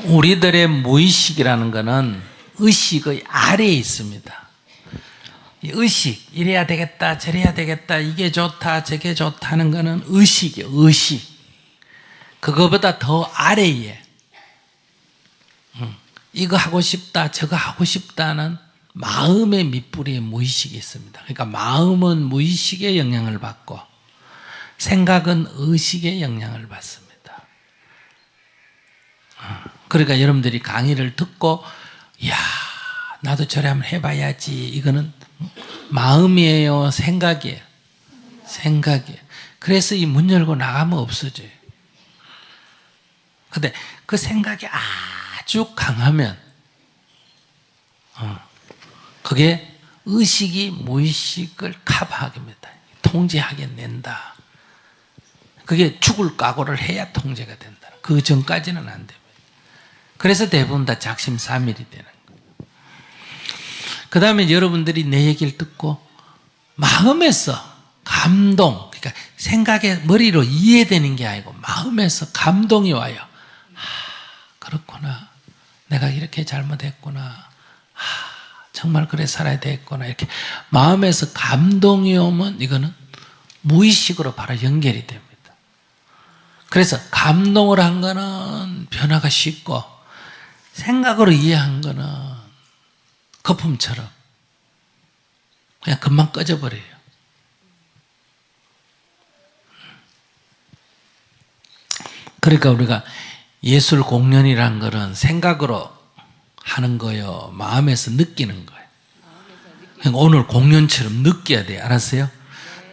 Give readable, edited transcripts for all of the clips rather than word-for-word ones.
우리들의 무의식이라는 것은 의식의 아래에 있습니다. 이 의식, 이래야 되겠다, 저래야 되겠다, 이게 좋다, 저게 좋다는 것은 의식이에요, 의식. 그거보다 더 아래에 이거 하고 싶다, 저거 하고 싶다는 마음의 밑뿌리에 무의식이 있습니다. 그러니까 마음은 무의식의 영향을 받고 생각은 의식의 영향을 받습니다. 그러니까 여러분들이 강의를 듣고 이야 나도 저래 한번 해봐야지, 이거는 마음이에요, 생각이에요? 생각이에요. 그래서 이 문 열고 나가면 없어져요. 근데 그 생각이 아주 강하면 그게 의식이 무의식을 커버하게 됩니다. 통제하게 낸다. 그게 죽을 각오를 해야 통제가 된다. 그 전까지는 안 됩니다. 그래서 대부분 다 작심삼일이 되는 거예요. 그 다음에 여러분들이 내 얘기를 듣고 마음에서 감동, 그러니까 생각에 머리로 이해되는 게 아니고 마음에서 감동이 와요. 그렇구나. 내가 이렇게 잘못했구나. 정말 그래 살아야 되겠구나. 이렇게 마음에서 감동이 오면 이거는 무의식으로 바로 연결이 됩니다. 그래서 감동을 한 거는 변화가 쉽고 생각으로 이해한 거는 거품처럼 그냥 금방 꺼져버려요. 그러니까 우리가 예술 공연이란 것은 생각으로 하는 거예요, 마음에서 느끼는 거예요. 그러니까 오늘 공연처럼 느껴야 돼요. 알았어요?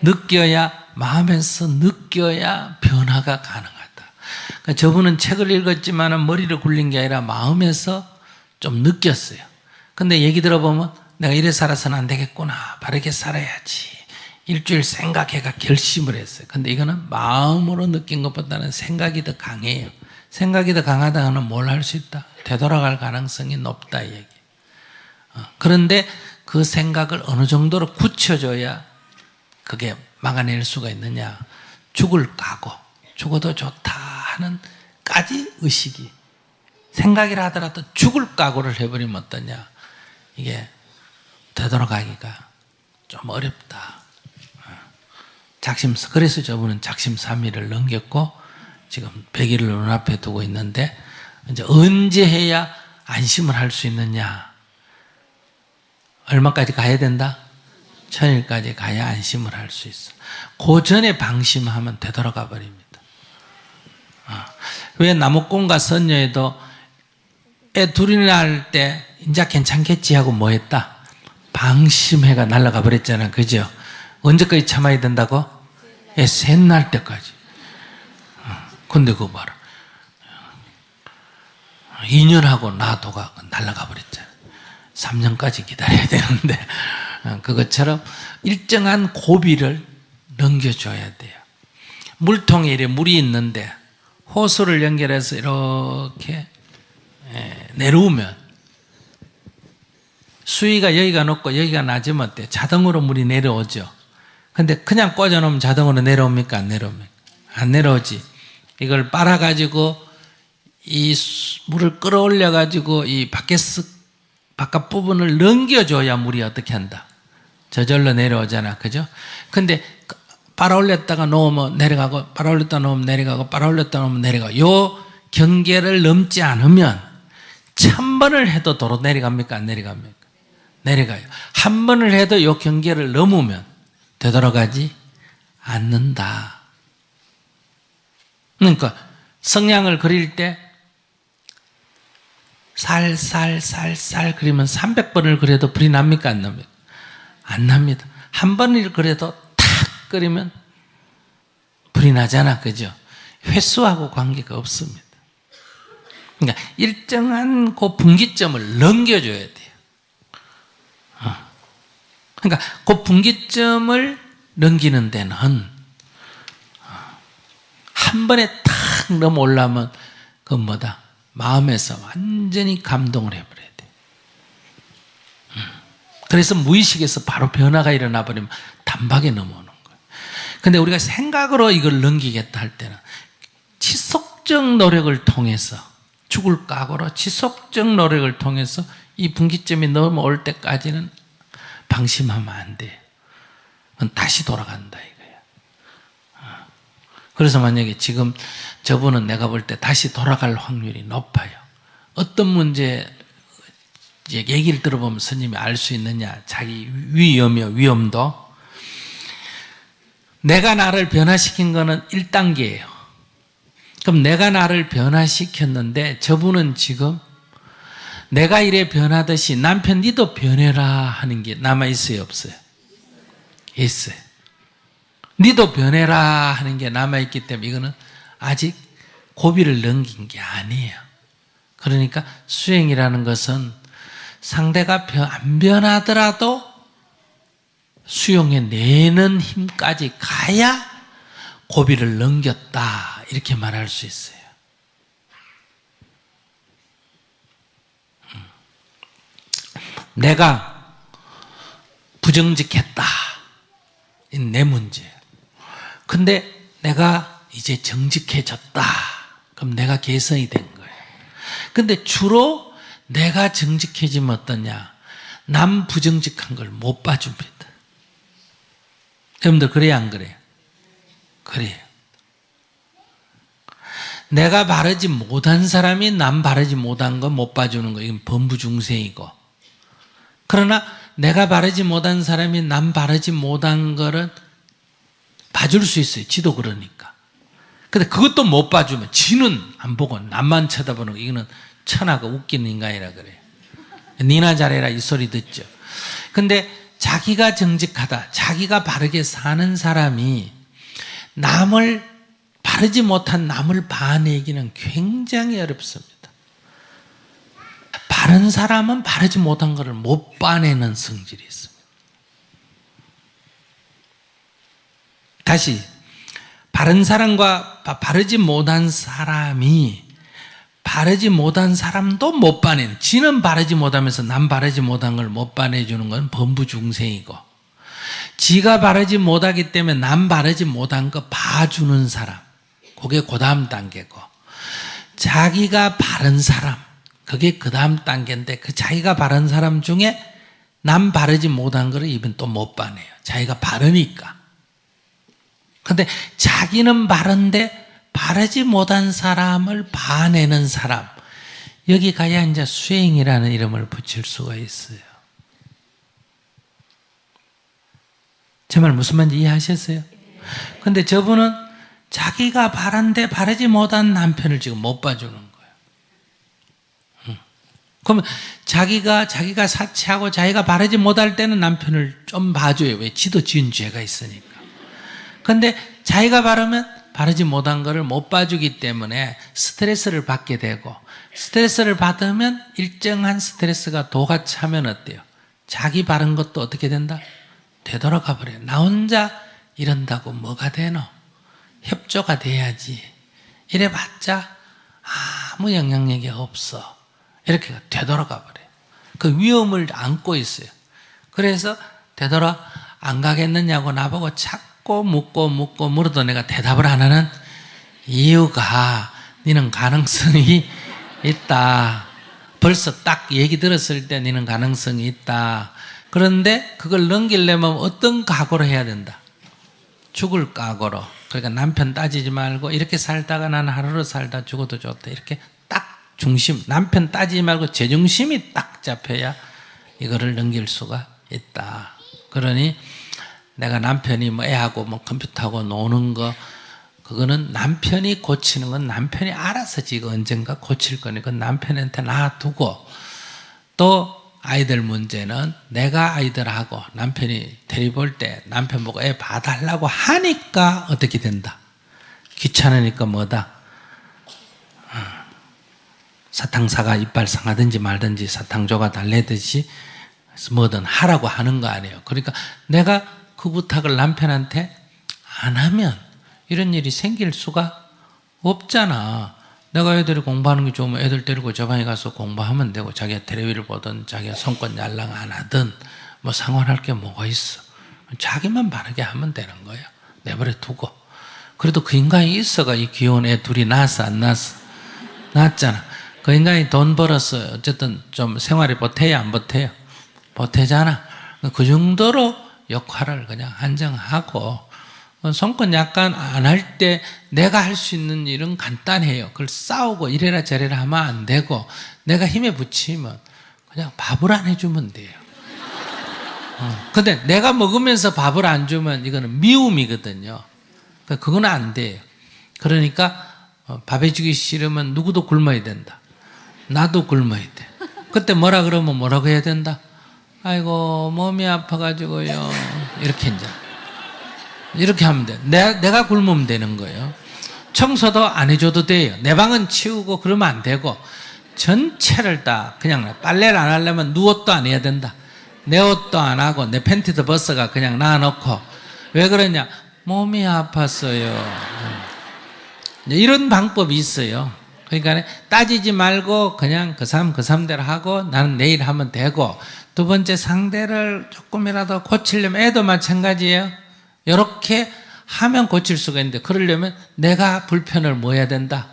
느껴야, 마음에서 느껴야 변화가 가능하다. 그러니까 저분은 책을 읽었지만 머리를 굴린 게 아니라 마음에서 좀 느꼈어요. 근데 얘기 들어보면 내가 이래 살아서는 안 되겠구나, 바르게 살아야지, 일주일 생각해가 결심을 했어요. 근데 이거는 마음으로 느낀 것보다는 생각이 더 강해요. 생각이 더 강하다는 뭘 할 수 있다? 되돌아갈 가능성이 높다, 이 얘기. 그런데 그 생각을 어느 정도로 굳혀줘야 그게 막아낼 수가 있느냐? 죽을 각오, 죽어도 좋다 하는 까지 의식이, 생각이라 하더라도 죽을 각오를 해버리면 어떠냐? 이게 되돌아가기가 좀 어렵다. 그래서 저분은 작심삼일을 넘겼고 지금 100일을 눈앞에 두고 있는데, 이제 언제 해야 안심을 할 수 있느냐? 얼마까지 가야 된다? 1000일까지 가야 안심을 할 수 있어. 그 전에 방심하면 되돌아가 버립니다. 왜 나무꾼과 선녀에도 애 둘이나 할 때 이제 괜찮겠지 하고 뭐 했다? 방심해가 날아가 버렸잖아. 그죠? 언제까지 참아야 된다고? 애 셋 날 때까지. 근데 그거 봐라. 2년하고 놔둬가 날아가 버렸잖아. 3년까지 기다려야 되는데, 그것처럼 일정한 고비를 넘겨줘야 돼요. 물통에 이렇게 물이 있는데 호수를 연결해서 이렇게 내려오면 수위가 여기가 높고 여기가 낮으면 어때? 자동으로 물이 내려오죠. 근데 그냥 꽂아놓으면 자동으로 내려옵니까? 안 내려옵니까? 안 내려오지. 이걸 빨아가지고 이 물을 끌어올려가지고 이 바깥 부분을 넘겨줘야 물이 어떻게 한다? 저절로 내려오잖아. 그죠? 근데 빨아올렸다가 놓으면 내려가고, 빨아올렸다가 놓으면 내려가고, 빨아올렸다가 놓으면 내려가고, 요 경계를 넘지 않으면 1000번을 해도 도로 내려갑니까? 안 내려갑니까? 내려가요. 한 번을 해도 요 경계를 넘으면 되돌아가지 않는다. 그러니까 성냥을 그릴 때 살살 그리면 300번을 그려도 불이 납니까? 안 납니까? 안 납니다. 한 번을 그려도 탁 그리면 불이 나잖아. 그죠? 횟수하고 관계가 없습니다. 그러니까 일정한 그 분기점을 넘겨줘야 돼요. 그러니까 그 분기점을 넘기는 데는 한 번에 탁 넘어오려면 그건 뭐다? 마음에서 완전히 감동을 해버려야 돼. 그래서 무의식에서 바로 변화가 일어나 버리면 단박에 넘어오는 거예요. 근데 우리가 생각으로 이걸 넘기겠다 할 때는 지속적 노력을 통해서 죽을 각오로 지속적 노력을 통해서 이 분기점이 넘어올 때까지는 방심하면 안 돼. 다시 돌아간다 이거야. 그래서 만약에 지금 저분은 내가 볼 때 다시 돌아갈 확률이 높아요. 어떤 문제 얘기를 들어보면 스님이 알 수 있느냐, 자기 위험도. 내가 나를 변화시킨 거는 1단계예요. 그럼 내가 나를 변화시켰는데 저분은 지금 내가 이래 변하듯이 남편 니도 변해라 하는 게 남아있어요, 없어요? 있어요. 니도 변해라 하는 게 남아있기 때문에 이거는 아직 고비를 넘긴 게 아니에요. 그러니까 수행이라는 것은 상대가 안 변하더라도 수용해내는 힘까지 가야 고비를 넘겼다 이렇게 말할 수 있어요. 내가 부정직했다. 내 문제예요. 근데 내가 이제 정직해졌다. 그럼 내가 개선이 된 거예요. 근데 주로 내가 정직해지면 어떠냐? 남 부정직한 걸 못 봐줍니다. 여러분들 그래요, 안 그래요? 그래요. 내가 바르지 못한 사람이 남 바르지 못한 거 못 봐주는 거, 이건 범부중생이고. 그러나 내가 바르지 못한 사람이 남 바르지 못한 거를 봐줄 수 있어요. 지도 그러니까. 근데 그것도 못 봐주면 지는 안 보고 남만 쳐다보는 거, 이거는 천하가 웃기는 인간이라 그래요. 니나 잘해라 이 소리 듣죠. 근데 자기가 정직하다, 자기가 바르게 사는 사람이 남을 바르지 못한 남을 봐내기는 굉장히 어렵습니다. 바른 사람은 바르지 못한 것을 못 봐내는 성질이 있습니다. 다시 바른 사람과 바르지 못한 사람이 바르지 못한 사람도 못 봐내는, 지는 바르지 못하면서 남 바르지 못한 걸 못 봐내주는 건 범부중생이고, 지가 바르지 못하기 때문에 남 바르지 못한 거 봐주는 사람, 그게 그 다음 단계고, 자기가 바른 사람, 그게 그 다음 단계인데, 그 자기가 바른 사람 중에 남 바르지 못한 거를 이번 또 못 봐내요. 자기가 바르니까. 근데 자기는 바른데 바르지 못한 사람을 봐내는 사람, 여기 가야 이제 수행이라는 이름을 붙일 수가 있어요. 제 말 무슨 말인지 이해하셨어요? 근데 저분은 자기가 바른데 바르지 못한 남편을 지금 못 봐주는 거예요. 그러면 자기가 사치하고 자기가 바르지 못할 때는 남편을 좀 봐줘요. 왜? 지도 지은 죄가 있으니까. 근데 자기가 바르면 바르지 못한 것을 못 봐주기 때문에 스트레스를 받게 되고, 스트레스를 받으면 일정한 스트레스가 도가 차면 어때요? 자기 바른 것도 어떻게 된다? 되돌아가 버려요. 나 혼자 이런다고 뭐가 되노? 협조가 돼야지. 이래봤자 아무 영향력이 없어. 이렇게 되돌아가 버려요. 그 위험을 안고 있어요. 그래서 되돌아 안 가겠느냐고 나보고 자꾸 묻고 물어도 내가 대답을 안 하는 이유가, 너는 가능성이 있다. 벌써 딱 얘기 들었을 때 너는 가능성이 있다. 그런데 그걸 넘기려면 어떤 각오를 해야 된다? 죽을 각오로. 그러니까 남편 따지지 말고 이렇게 살다가 나는 하루를 살다 죽어도 좋다. 이렇게 딱 중심, 남편 따지지 말고 제중심이 딱 잡혀야 이거를 넘길 수가 있다. 그러니 내가 남편이 뭐 애하고 뭐 컴퓨터하고 노는 거, 그거는 남편이 고치는 건 남편이 알아서 지가 언젠가 고칠 거니까 남편한테 놔두고, 또 아이들 문제는 내가 아이들하고 남편이 데려볼 때 남편 보고 애 봐달라고 하니까 어떻게 된다? 귀찮으니까 뭐다? 사탕사가 이빨 상하든지 말든지 사탕조가 달래듯이 뭐든 하라고 하는 거 아니에요. 그러니까 내가 그 부탁을 남편한테 안 하면 이런 일이 생길 수가 없잖아. 내가 애들이 공부하는 게 좋으면 애들 데리고 저 방에 가서 공부하면 되고, 자기가 텔레비를 보든 자기가 손권 yar랑 안 하든 뭐 상관할 게 뭐가 있어. 자기만 바르게 하면 되는 거야. 내버려 두고. 그래도 그 인간이 있어가 이 귀여운 애 둘이 낳았어 안 낳았어? 낳았잖아. 그 인간이 돈 벌어서 어쨌든 좀 생활이 보태야 안 보태요? 보태잖아. 그 정도로 역할을 그냥 한정하고, 손권 약간 안 할 때 내가 할 수 있는 일은 간단해요. 그걸 싸우고 이래라 저래라 하면 안 되고, 내가 힘에 붙이면 그냥 밥을 안 해주면 돼요. 근데 내가 먹으면서 밥을 안 주면 이거는 미움이거든요. 그건 안 돼요. 그러니까 밥 해주기 싫으면 누구도 굶어야 된다. 나도 굶어야 돼. 그때 뭐라 그러면 뭐라고 해야 된다? 아이고 몸이 아파가지고요. 이렇게 하면 돼. 내가 굶으면 되는 거예요. 청소도 안 해줘도 돼요. 내 방은 치우고 그러면 안 되고, 전체를 다 그냥 빨래를 안 하려면 누워도 안 해야 된다. 내 옷도 안 하고 내 팬티도 벗어가 그냥 놔놓고. 왜 그러냐? 몸이 아팠어요. 이런 방법이 있어요. 그러니까 따지지 말고 그냥 그 사람대로 하고 나는 내일 하면 되고, 두 번째 상대를 조금이라도 고치려면 애도 마찬가지예요. 이렇게 하면 고칠 수가 있는데, 그러려면 내가 불편을 뭐 해야 된다?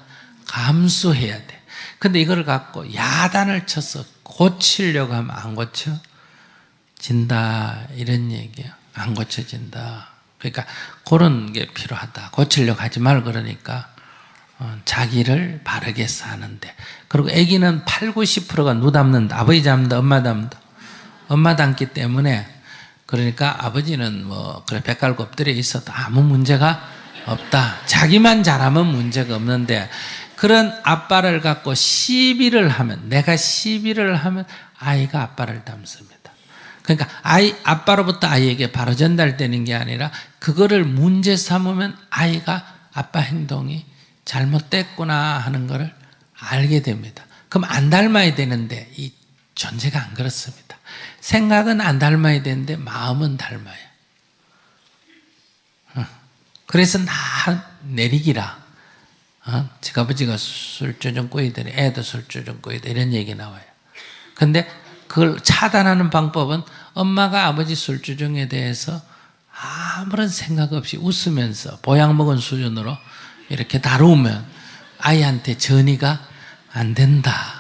감수해야 돼. 근데 이걸 갖고 야단을 쳐서 고치려고 하면 안 고쳐진다, 이런 얘기야. 안 고쳐진다. 그러니까 그런 게 필요하다. 고치려고 하지 말고, 그러니까 자기를 바르게 사는데. 그리고 아기는 80~90%가 누 닮는다. 아버지 닮는다, 엄마 닮는다. 엄마 닮기 때문에, 그러니까 아버지는 뭐 그래 백갈고 엎드려 있어도 아무 문제가 없다. 자기만 잘하면 문제가 없는데, 그런 아빠를 갖고 시비를 하면, 내가 시비를 하면 아이가 아빠를 닮습니다. 그러니까 아빠로부터 아이에게 바로 전달되는 게 아니라, 그거를 문제 삼으면 아이가 아빠 행동이 잘못됐구나 하는 것을 알게 됩니다. 그럼 안 닮아야 되는데 이 존재가 안 그렇습니다. 생각은 안 닮아야 되는데 마음은 닮아요. 그래서 나 내리기라. 제 아버지가 술주 좀 꾸이더니 애도 술주 좀 꾸이더, 이런 얘기 나와요. 근데 그걸 차단하는 방법은, 엄마가 아버지 술주정에 대해서 아무런 생각 없이 웃으면서 보약 먹은 수준으로 이렇게 다루면 아이한테 전이가 안 된다.